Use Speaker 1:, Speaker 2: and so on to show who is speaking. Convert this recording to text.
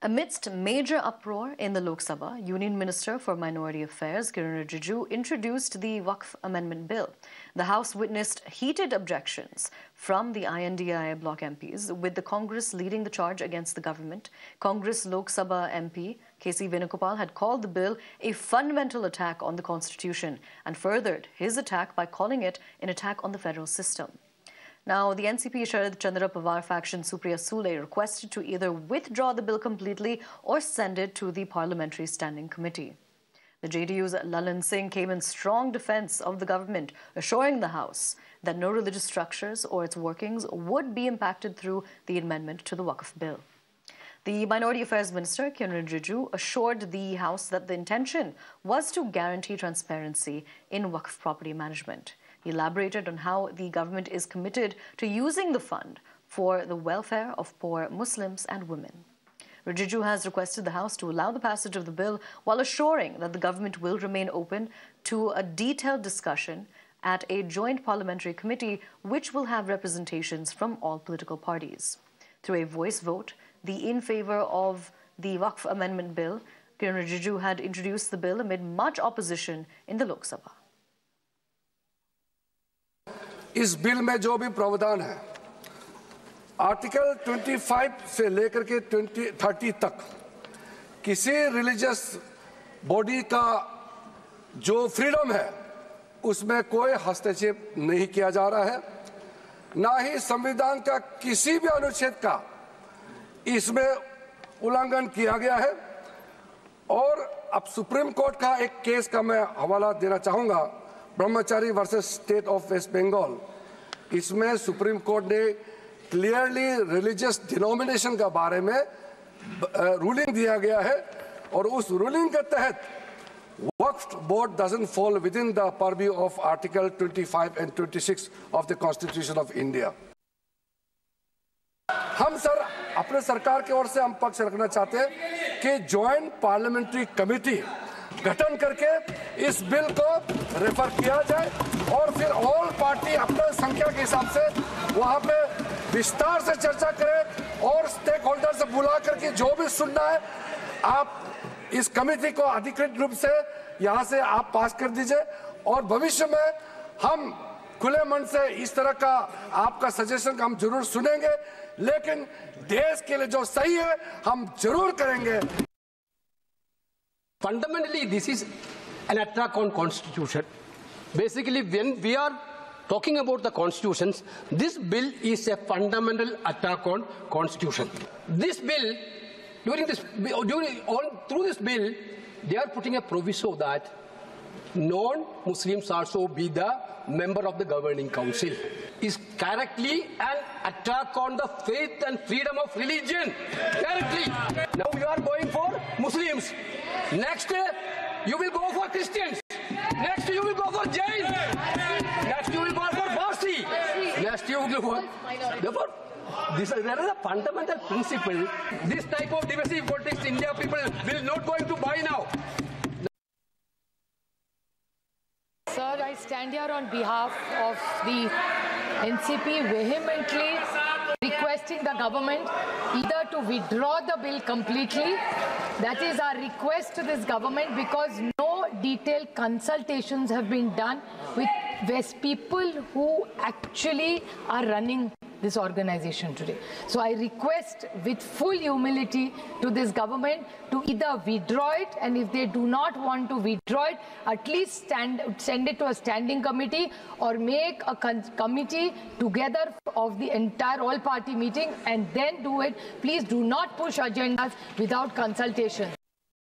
Speaker 1: Amidst major uproar in the Lok Sabha, Union Minister for Minority Affairs Kiren Rijiju introduced the Waqf Amendment Bill. The House witnessed heated objections from the INDIA bloc MPs, with the Congress leading the charge against the government. Congress Lok Sabha MP K.C. Venugopal had called the bill a fundamental attack on the Constitution and furthered his attack by calling it an attack on the federal system. Now, the NCP Sharad Chandra Pawar faction Supriya Sule requested to either withdraw the bill completely or send it to the Parliamentary Standing Committee. The JDU's Lalan Singh came in strong defense of the government, assuring the House that no religious structures or its workings would be impacted through the amendment to the Waqf bill. The Minority Affairs Minister, Kiren Rijiju, assured the House that the intention was to guarantee transparency in Waqf property management. He elaborated on how the government is committed to using the fund for the welfare of poor Muslims and women. Rijiju has requested the House to allow the passage of the bill while assuring that the government will remain open to a detailed discussion at a joint parliamentary committee which will have representations from all political parties. Through a voice vote, the in favor of the Waqf Amendment Bill, Kiren Rijiju had introduced the bill amid much opposition in the Lok Sabha.
Speaker 2: इस bill में जो भी प्रावधान है, article 25 से लेकर के 30 तक किसी रिलीजियस बॉडी का जो फ्रीडम है उसमें कोई हस्तक्षेप नहीं किया जा रहा है, ना ही संविधान का किसी भी अनुच्छेद का इसमें उल्लंघन किया गया है। और अब सुप्रीम कोर्ट का एक केस का मैं हवाला देना चाहूंगा, Brahmachari versus state of West Bengal. इसमें सुप्रीम कोर्ट ने क्लियरली रिलीजियस डिनोमिनेशन के बारे में रूलिंग दिया गया है और उस रूलिंग के तहत Waqf board doesn't fall within the purview of article 25 and 26 of the constitution of India. हम सर अपने सरकार की ओर से हम पक्ष रखना चाहते हैं कि ज्वाइंट पार्लियामेंट्री कमेटी गठन करके इस बिल को रेफर किया जाए और फिर ऑल पार्टी अपने संख्या के हिसाब से वहां पे विस्तार से चर्चा करें और स्टेक होल्डर से बुला करके जो भी सुनना है आप इस कमेटी को अधिकृत रूप से यहां से आप पास कर दीजिए और भविष्य में हम खुले मन से इस तरह का आपका सजेशन हम जरूर सुनेंगे, लेकिन देश के लिए जो सही है हम जरूर करेंगे।
Speaker 3: Fundamentally, this is an attack on Constitution. Basically, when we are talking about the constitutions, this bill is a fundamental attack on Constitution. This bill, through this bill, they are putting a proviso that non-Muslims also be the member of the governing council. Is correctly an attack on the faith and freedom of religion. Directly. Now you are going for Muslims. Next, you will go for Christians. Next, you will go for Jains. Next, you will go for Parsi. Next, you will go for... Therefore, there is a fundamental principle. This type of divisive politics, India people will not going to buy now.
Speaker 4: Sir, I stand here on behalf of the NCP vehemently requesting the government either to withdraw the bill completely. That is our request to this government, because no detailed consultations have been done with West people who actually are running this organization today. So I request with full humility to this government to either withdraw it, and if they do not want to withdraw it, at least send it to a standing committee or make a committee together of the entire all-party meeting and then do it. Please do not push agendas without consultation.